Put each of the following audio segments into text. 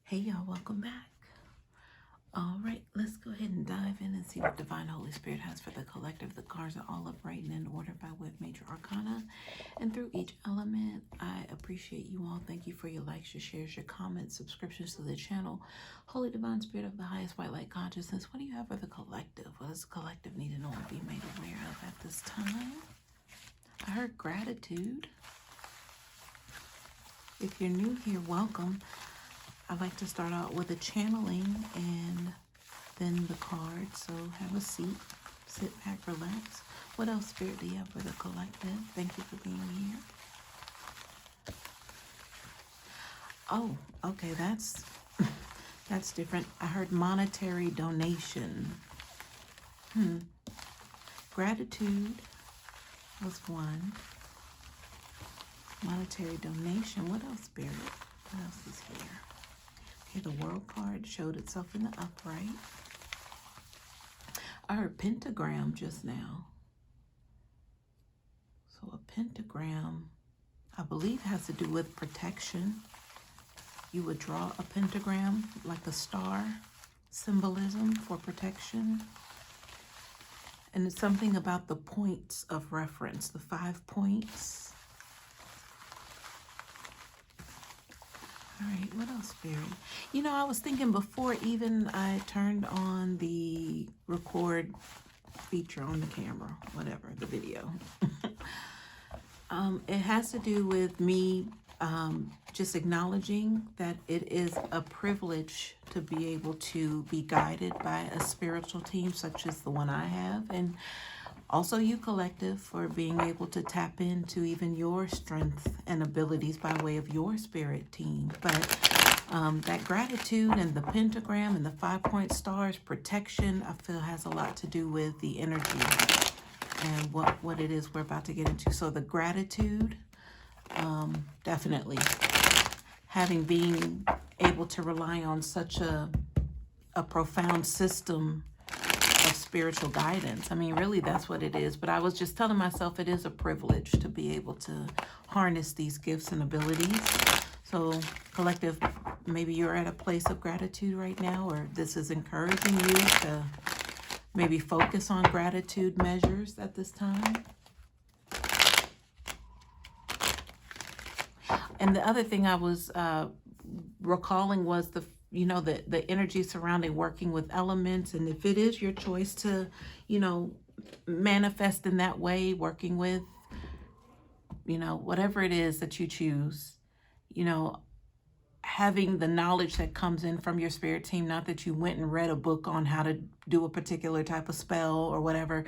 Hey y'all, welcome back. All right, let's go ahead and dive in and see what Divine Holy Spirit has for the collective. The cards are all upright and in order by way of major arcana. And through each element, I appreciate you all. Thank you for your likes, your shares, your comments, subscriptions to the channel. Holy Divine Spirit of the highest white light consciousness, what do you have for the collective? What does the collective need to know and be made aware of at this time? I heard gratitude. If you're new here, welcome. I like to start out with a channeling and then the cards. So have a seat, sit back, relax. What else, Spirit, do you have for the collective? Thank you for being here. Oh, okay, that's different. I heard monetary donation. Gratitude was one. Monetary donation. What else, Spirit? What else is here? Okay, the World card showed itself in the upright. I heard pentagram just now. So a pentagram, I believe, has to do with protection. You would draw a pentagram like a star symbolism for protection. And it's something about the points of reference, the 5 points. All right, what else, Spirit? You know, I was thinking before even I turned on the record feature on the camera, whatever, the video. It has to do with me just acknowledging that it is a privilege to be able to be guided by a spiritual team such as the one I have. And also you, collective, for being able to tap into even your strength and abilities by way of your spirit team. But that gratitude and the pentagram and the 5-point stars, protection, I feel has a lot to do with the energy and what it is we're about to get into. So the gratitude, definitely being able to rely on such a profound system of spiritual guidance. I mean, really, that's what it is. But I was just telling myself it is a privilege to be able to harness these gifts and abilities. So, collective, maybe you're at a place of gratitude right now, or this is encouraging you to maybe focus on gratitude measures at this time. And the other thing I was recalling was the energy surrounding working with elements. And if it is your choice to, manifest in that way, working with, whatever it is that you choose, having the knowledge that comes in from your spirit team, not that you went and read a book on how to do a particular type of spell or whatever.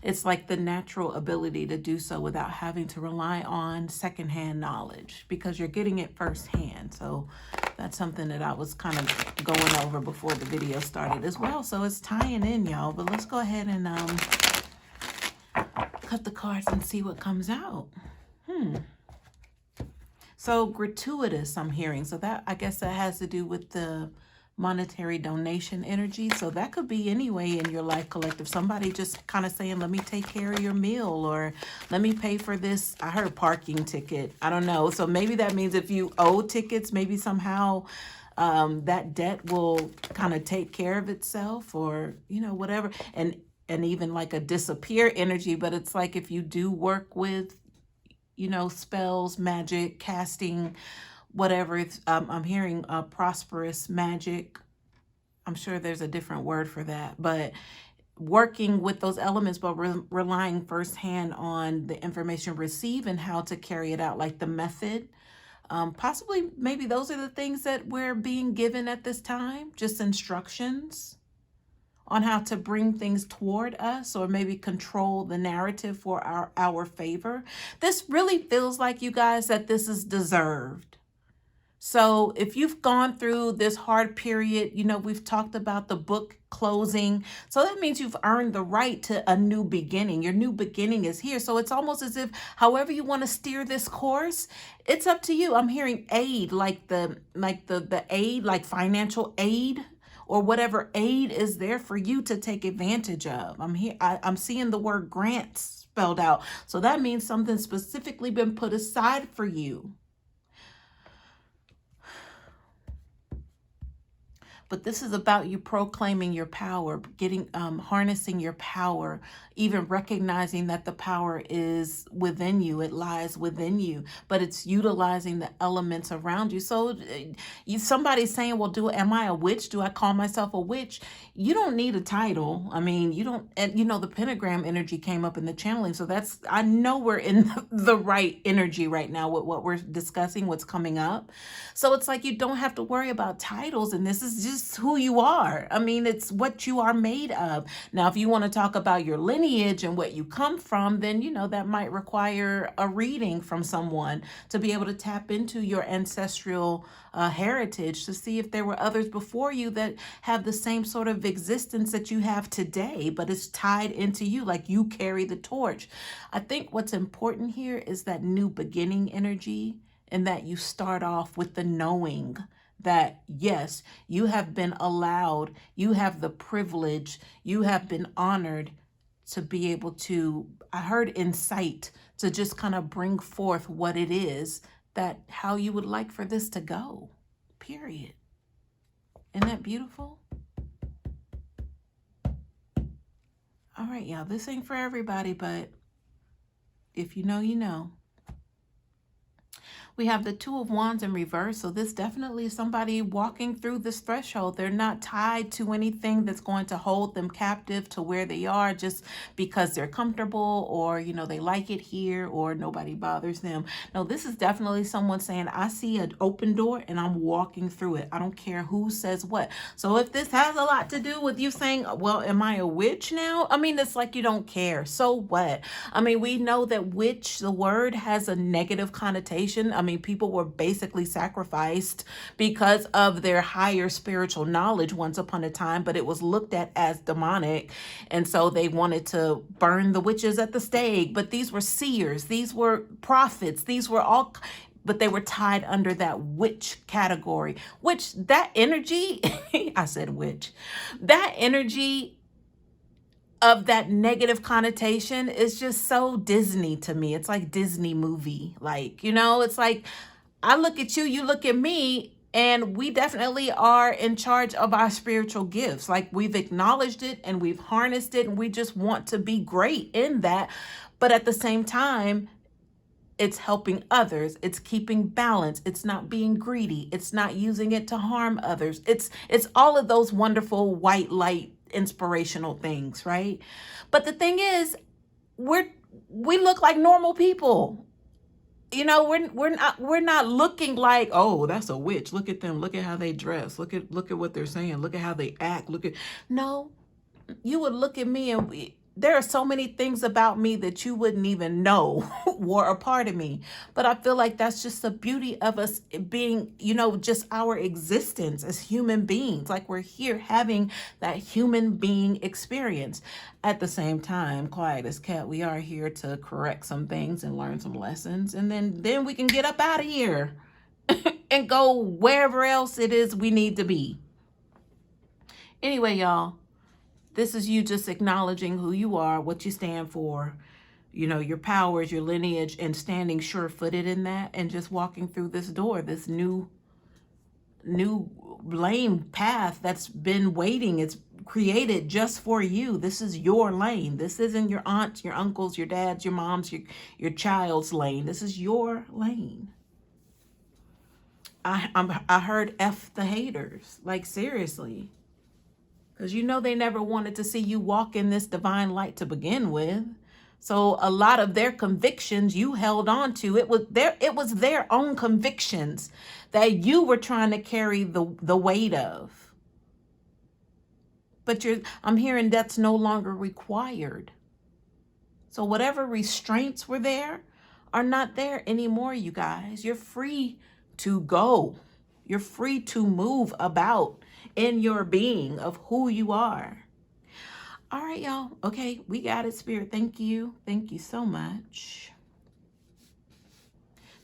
It's like the natural ability to do so without having to rely on secondhand knowledge because you're getting it firsthand. So that's something that I was kind of going over before the video started as well. So it's tying in, y'all. But let's go ahead and cut the cards and see what comes out. So gratuitous, I'm hearing. So that, I guess that has to do with the monetary donation energy. So that could be anyway in your life, collective. Somebody just kind of saying, let me take care of your meal, or let me pay for this. I heard parking ticket. I don't know. So maybe that means if you owe tickets, maybe somehow that debt will kind of take care of itself, or, whatever. And even like a disappear energy. But it's like if you do work with, spells, magic, casting, whatever. It's, I'm hearing prosperous magic. I'm sure there's a different word for that, but working with those elements, but relying firsthand on the information received and how to carry it out, like the method. Possibly, maybe those are the things that we're being given at this time, just instructions on how to bring things toward us, or maybe control the narrative for our favor. This really feels like, you guys, that this is deserved. So if you've gone through this hard period, we've talked about the book closing. So that means you've earned the right to a new beginning. Your new beginning is here. So it's almost as if however you want to steer this course, it's up to you. I'm hearing aid, like the aid, like financial aid, or whatever aid is there for you to take advantage of. I'm seeing the word grants spelled out. So that means something specifically been put aside for you. But this is about you proclaiming your power, getting harnessing your power, even recognizing that the power is within you. It lies within you, but it's utilizing the elements around you. So somebody's saying, well, am I a witch? Do I call myself a witch? You don't need a title. I mean, you don't, and the pentagram energy came up in the channeling. So I know we're in the right energy right now with what we're discussing, what's coming up. So it's like, you don't have to worry about titles, and this is just who you are. I mean, it's what you are made of. Now, if you want to talk about your lineage and what you come from, then, that might require a reading from someone to be able to tap into your ancestral heritage to see if there were others before you that have the same sort of existence that you have today, but it's tied into you, like you carry the torch. I think what's important here is that new beginning energy, and that you start off with the knowing that, yes, you have been allowed, you have the privilege, you have been honored to be able to, I heard insight, to just kind of bring forth what it is that how you would like for this to go, period. Isn't that beautiful? All right, y'all, this ain't for everybody, but if you know, you know. We have the Two of Wands in reverse. So this definitely is somebody walking through this threshold. They're not tied to anything that's going to hold them captive to where they are just because they're comfortable, or, they like it here, or nobody bothers them. No, this is definitely someone saying, I see an open door and I'm walking through it. I don't care who says what. So if this has a lot to do with you saying, well, am I a witch now? I mean, it's like you don't care. So what? I mean, we know that witch, the word, has a negative connotation. I mean, people were basically sacrificed because of their higher spiritual knowledge once upon a time, but it was looked at as demonic. And so they wanted to burn the witches at the stake. But these were seers, these were prophets, these were all, but they were tied under that witch category, which that energy, I said witch, that energy of that negative connotation is just so Disney to me. It's like Disney movie. Like, it's like I look at you, you look at me, and we definitely are in charge of our spiritual gifts. Like, we've acknowledged it and we've harnessed it, and we just want to be great in that. But at the same time, it's helping others. It's keeping balance. It's not being greedy. It's not using it to harm others. It's all of those wonderful white light inspirational things, right? But the thing is, we look like normal people. We're not looking like, oh, that's a witch. Look at them. Look at how they dress. Look at what they're saying. Look at how they act. No, you would look at me, and there are so many things about me that you wouldn't even know were a part of me. But I feel like that's just the beauty of us being, just our existence as human beings. Like, we're here having that human being experience. At the same time, quiet as cat, we are here to correct some things and learn some lessons. And then we can get up out of here and go wherever else it is we need to be. Anyway, y'all. This is you just acknowledging who you are, what you stand for, your powers, your lineage, and standing sure-footed in that, and just walking through this door, this new lane path that's been waiting. It's created just for you. This is your lane. This isn't your aunts, your uncles, your dads, your moms, your child's lane. This is your lane. I heard F the haters, like, seriously. Because they never wanted to see you walk in this divine light to begin with. So a lot of their convictions you held on to. It was their own convictions that you were trying to carry the weight of. But I'm hearing that's no longer required. So whatever restraints were there are not there anymore, you guys. You're free to go. You're free to move about in your being of who you are. All right, y'all. Okay, we got it, Spirit. Thank you. Thank you so much.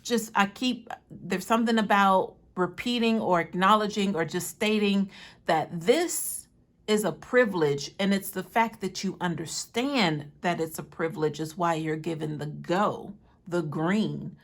There's something about repeating or acknowledging or just stating that this is a privilege, and it's the fact that you understand that it's a privilege is why you're given the green.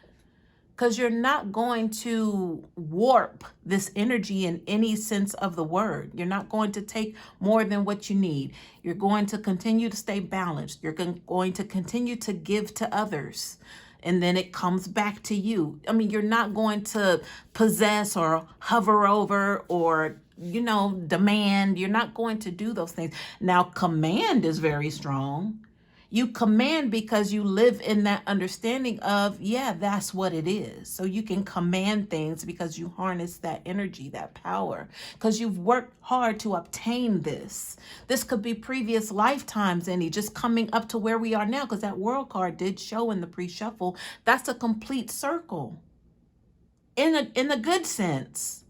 because you're not going to warp this energy in any sense of the word. You're not going to take more than what you need. You're going to continue to stay balanced. You're going to continue to give to others. And then it comes back to you. I mean, you're not going to possess or hover over or, demand. You're not going to do those things. Now, command is very strong. You command because you live in that understanding of, yeah, that's what it is. So you can command things because you harness that energy, that power, because you've worked hard to obtain this. This could be previous lifetimes, and just coming up to where we are now, because that world card did show in the pre-shuffle. That's a complete circle in a good sense.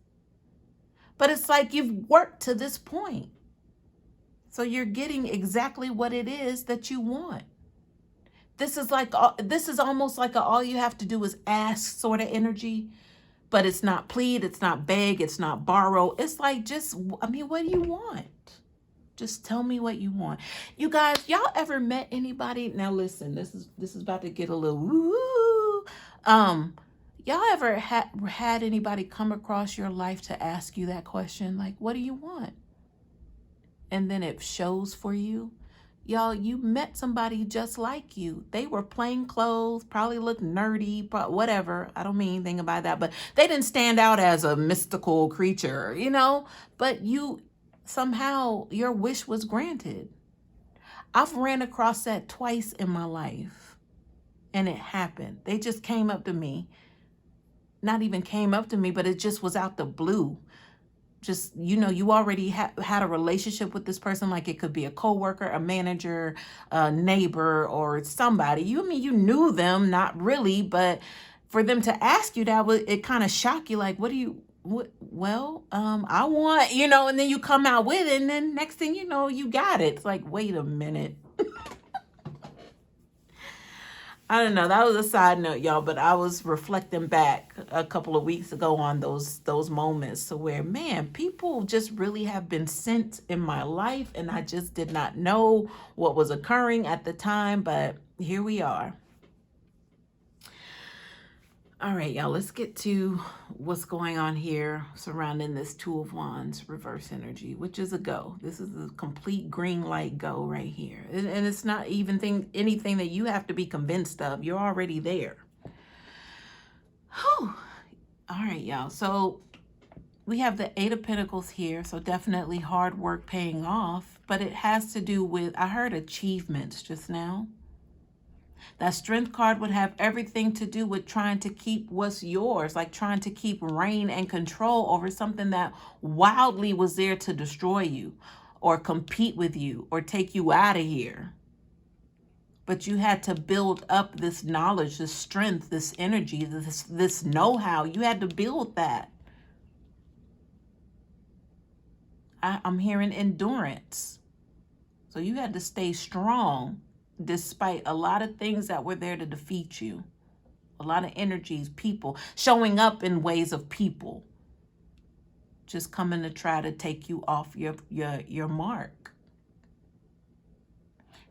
But it's like you've worked to this point. So you're getting exactly what it is that you want. This is almost like all you have to do is ask sort of energy, but it's not plead, it's not beg, it's not borrow. It's like what do you want? Just tell me what you want. You guys, y'all ever met anybody? Now listen, this is about to get a little woo. Y'all ever had anybody come across your life to ask you that question? Like, what do you want? And then it shows for you. Y'all, you met somebody just like you. They were plain clothes, probably looked nerdy, but whatever. I don't mean anything about that, but they didn't stand out as a mystical creature, but somehow your wish was granted. I've ran across that twice in my life, and it happened. They just came up to me. Not even came up to me, but it just was out the blue. Just, you already had a relationship with this person, like it could be a coworker, a manager, a neighbor, or somebody. You knew them, not really, but for them to ask you that, it kind of shocked you, like, I want, and then you come out with it, and then next thing you know, you got it. It's like, wait a minute. I don't know. That was a side note, y'all, but I was reflecting back a couple of weeks ago on those moments to where, man, people just really have been sent in my life, and I just did not know what was occurring at the time, but here we are. All right, y'all, let's get to what's going on here surrounding this Two of Wands reverse energy, which is a go. This is a complete green light go right here. And it's not even anything that you have to be convinced of. You're already there. Whew. All right, y'all. So we have the Eight of Pentacles here. So definitely hard work paying off. But it has to do with, I heard achievements just now. That Strength card would have everything to do with trying to keep what's yours, like trying to keep reign and control over something that wildly was there to destroy you or compete with you or take you out of here. But you had to build up this knowledge, this strength, this energy, this know-how. You had to build that. I'm hearing endurance. So you had to stay strong despite a lot of things that were there to defeat you. A lot of energies, people, showing up in ways of people. Just coming to try to take you off your mark.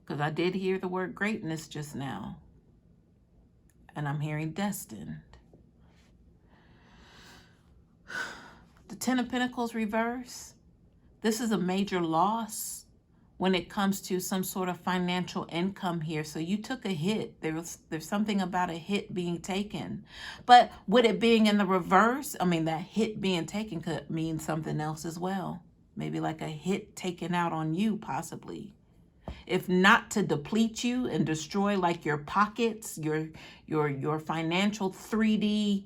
Because I did hear the word greatness just now. And I'm hearing destined. The Ten of Pentacles reverse. This is a major loss when it comes to some sort of financial income here. So you took a hit. There's something about a hit being taken. But with it being in the reverse, that hit being taken could mean something else as well. Maybe like a hit taken out on you, possibly. If not to deplete you and destroy like your pockets, your financial 3D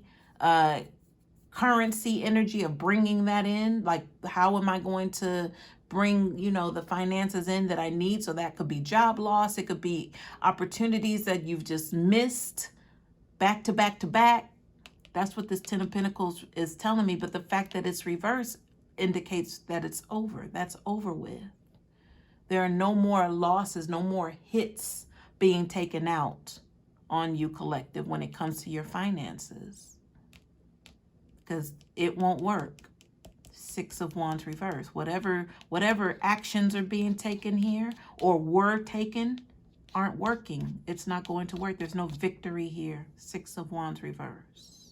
currency energy of bringing that in. Like, how am I going to bring, the finances in that I need? So that could be job loss. It could be opportunities that you've just missed back to back to back. That's what this Ten of Pentacles is telling me. But the fact that it's reversed indicates that it's over. That's over with. There are no more losses, no more hits being taken out on you, collective, when it comes to your finances. Because it won't work. Six of Wands reverse. Whatever actions are being taken here or were taken aren't working. It's not going to work. There's no victory here. Six of Wands reverse.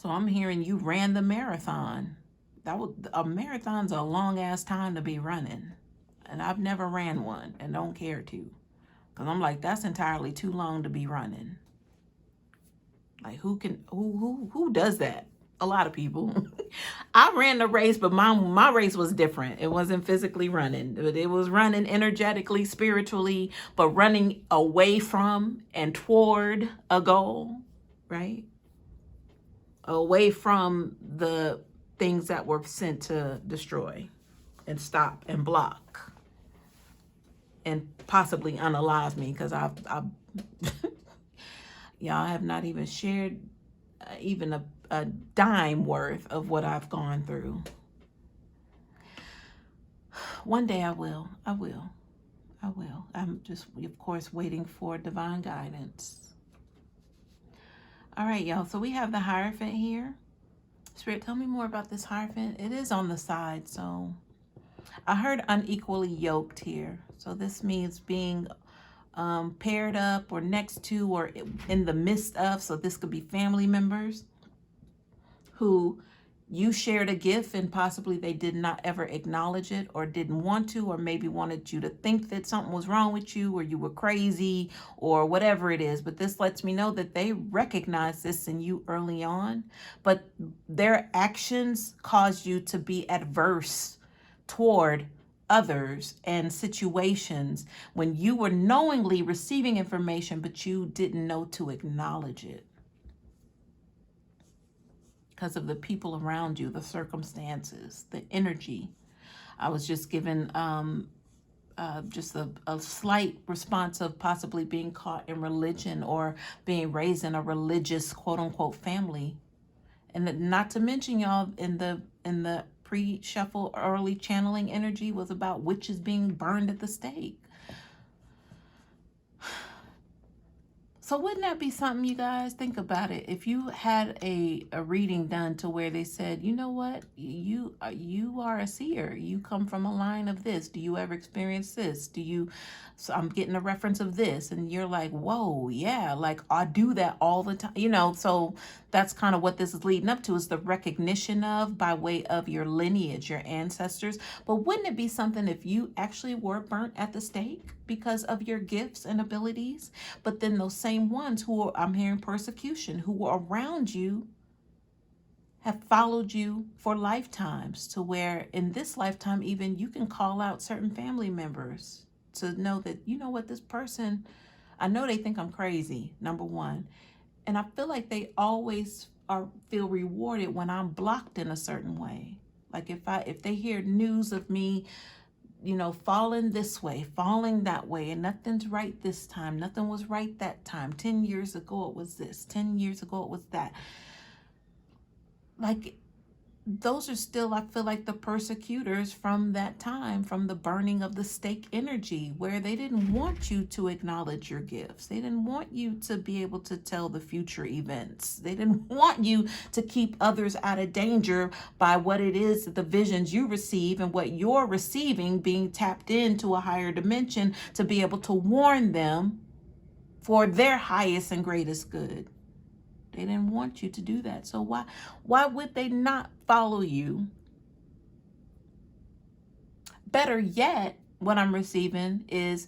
So I'm hearing you ran the marathon. A marathon's a long ass time to be running. And I've never ran one and don't care to. Because I'm like, that's entirely too long to be running. Like who does that? A lot of people. I ran the race, but my race was different. It wasn't physically running, but it was running energetically, spiritually, but running away from and toward a goal, right? Away from the things that were sent to destroy and stop and block and possibly unalive me, because I've y'all have not even shared even a dime worth of what I've gone through. One day I will. I'm just, of course, waiting for divine guidance. All right, y'all. So we have the Hierophant here. Spirit, tell me more about this Hierophant. It is on the side, so I heard unequally yoked here. So this means being paired up or next to or in the midst of. So this could be family members who you shared a gift and possibly they did not ever acknowledge it or didn't want to, or maybe wanted you to think that something was wrong with you or you were crazy or whatever it is. But this lets me know that they recognize this in you early on, but their actions caused you to be adverse toward others and situations when you were knowingly receiving information, but you didn't know to acknowledge it because of the people around you, the circumstances, the energy. I was just given just a slight response of possibly being caught in religion or being raised in a religious quote unquote family. And not to mention, y'all, in the pre-shuffle early channeling energy was about witches being burned at the stake. So wouldn't that be something, you guys? Think about it. If you had a reading done to where they said, you know what, you are a seer. You come from a line of this. Do you ever experience this? So I'm getting a reference of this. And you're like, whoa, yeah, like I do that all the time. So that's kind of what this is leading up to, is the recognition of by way of your lineage, your ancestors. But wouldn't it be something if you actually were burnt at the stake because of your gifts and abilities? But then those same ones who are, I'm hearing persecution, who were around you have followed you for lifetimes, to where in this lifetime even you can call out certain family members to know that, you know what, this person, I know they think I'm crazy, number one. And I feel like they always feel rewarded when I'm blocked in a certain way. Like if they hear news of me, falling this way, falling that way, and nothing's right this time, nothing was right that time. 10 years ago it was this, 10 years ago it was that. Like, those are still, I feel like, the persecutors from that time, from the burning of the stake energy, where they didn't want you to acknowledge your gifts. They didn't want you to be able to tell the future events. They didn't want you to keep others out of danger by what it is, the visions you receive and what you're receiving, being tapped into a higher dimension to be able to warn them for their highest and greatest good. They didn't want you to do that. So why would they not follow you? Better yet, what I'm receiving is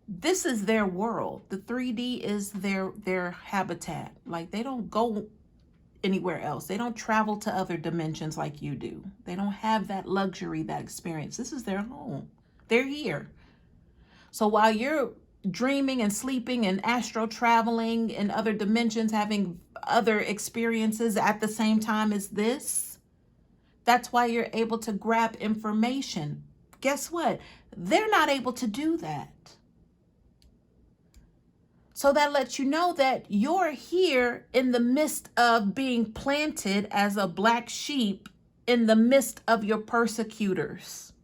this is their world. The 3D is their habitat. Like, they don't go anywhere else. They don't travel to other dimensions like you do. They don't have that luxury, that experience. This is their home. They're here. So while you're dreaming and sleeping and astro traveling in other dimensions, having other experiences at the same time as this, that's why you're able to grab information. Guess what? They're not able to do that. So that lets you know that you're here in the midst of being planted as a black sheep in the midst of your persecutors.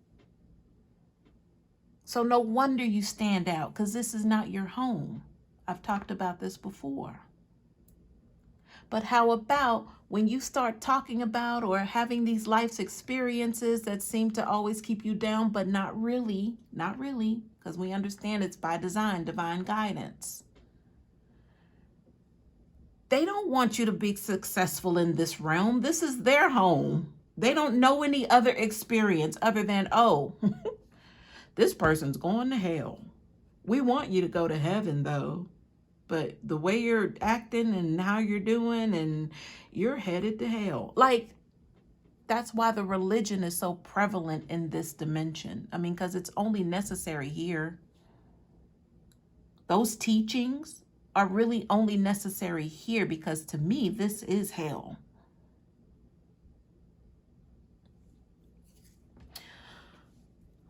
So no wonder you stand out, because this is not your home. I've talked about this before. But how about when you start talking about or having these life's experiences that seem to always keep you down, but not really, because we understand it's by design, divine guidance. They don't want you to be successful in this realm. This is their home. They don't know any other experience other than, oh, this person's going to hell. We want you to go to heaven, though. But the way you're acting and how you're doing, and you're headed to hell. Like, that's why the religion is so prevalent in this dimension. I mean, because it's only necessary here. Those teachings are really only necessary here because, to me, this is hell.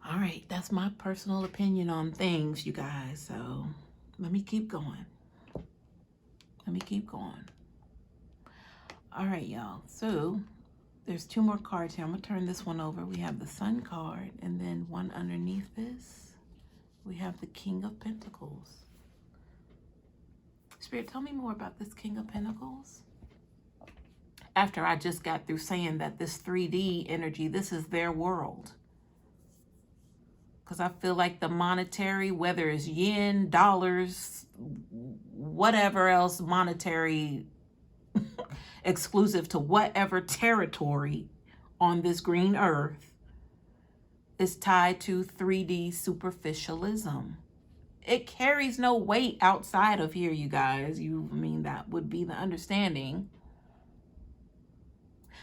All right, that's my personal opinion on things, you guys. So let me keep going. All right, y'all. So there's 2 more cards here. I'm going to turn this one over. We have the Sun card, and then one underneath this, we have the King of Pentacles. Spirit, tell me more about this King of Pentacles. After I just got through saying that this 3D energy, this is their world. Because I feel like the monetary, whether it's yen, dollars, whatever else monetary, exclusive to whatever territory on this green earth, is tied to 3D superficialism. It carries no weight outside of here, you guys. That would be the understanding.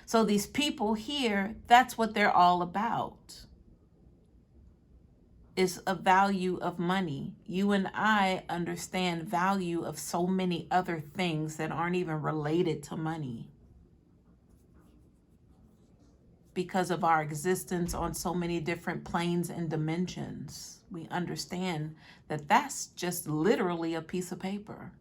So these people here, that's what they're all about. Is a value of money. You and I understand value of so many other things that aren't even related to money. Because of our existence on so many different planes and dimensions, we understand that that's just literally a piece of paper.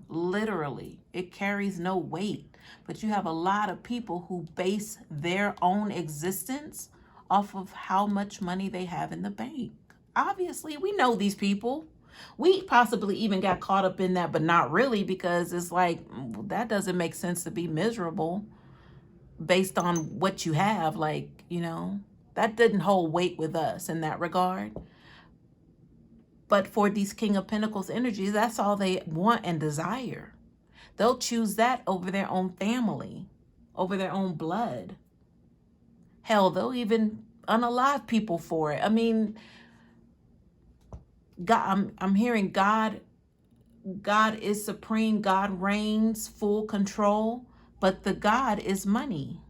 Literally, it carries no weight. But you have a lot of people who base their own existence off of how much money they have in the bank. Obviously, we know these people. We possibly even got caught up in that, but not really, because it's like, that doesn't make sense to be miserable based on what you have. Like, that didn't hold weight with us in that regard. But for these King of Pentacles energies, that's all they want and desire. They'll choose that over their own family, over their own blood. Hell, they'll even unalive people for it. I mean, God, I'm hearing God is supreme. God reigns, full control, but the God is money.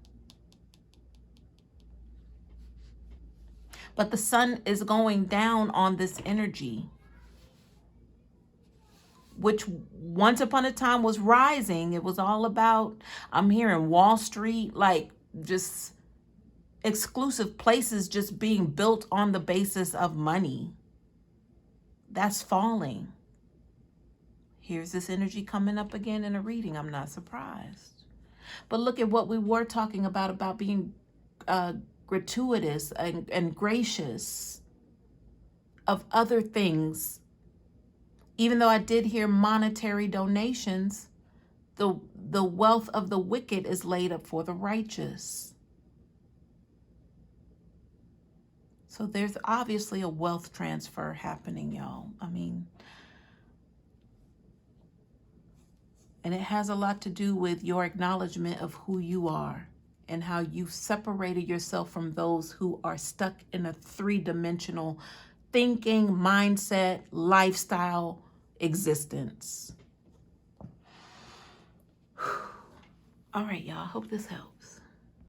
But the sun is going down on this energy, which once upon a time was rising. It was all about, I'm hearing Wall Street, like just exclusive places just being built on the basis of money. That's falling. Here's this energy coming up again in a reading. I'm not surprised. But look at what we were talking about being gratuitous and gracious of other things. Even though I did hear monetary donations, the wealth of the wicked is laid up for the righteous. So there's obviously a wealth transfer happening, y'all. I mean, and it has a lot to do with your acknowledgement of who you are and how you've separated yourself from those who are stuck in a 3-dimensional thinking, mindset, lifestyle, existence. All right, y'all. I hope this helps.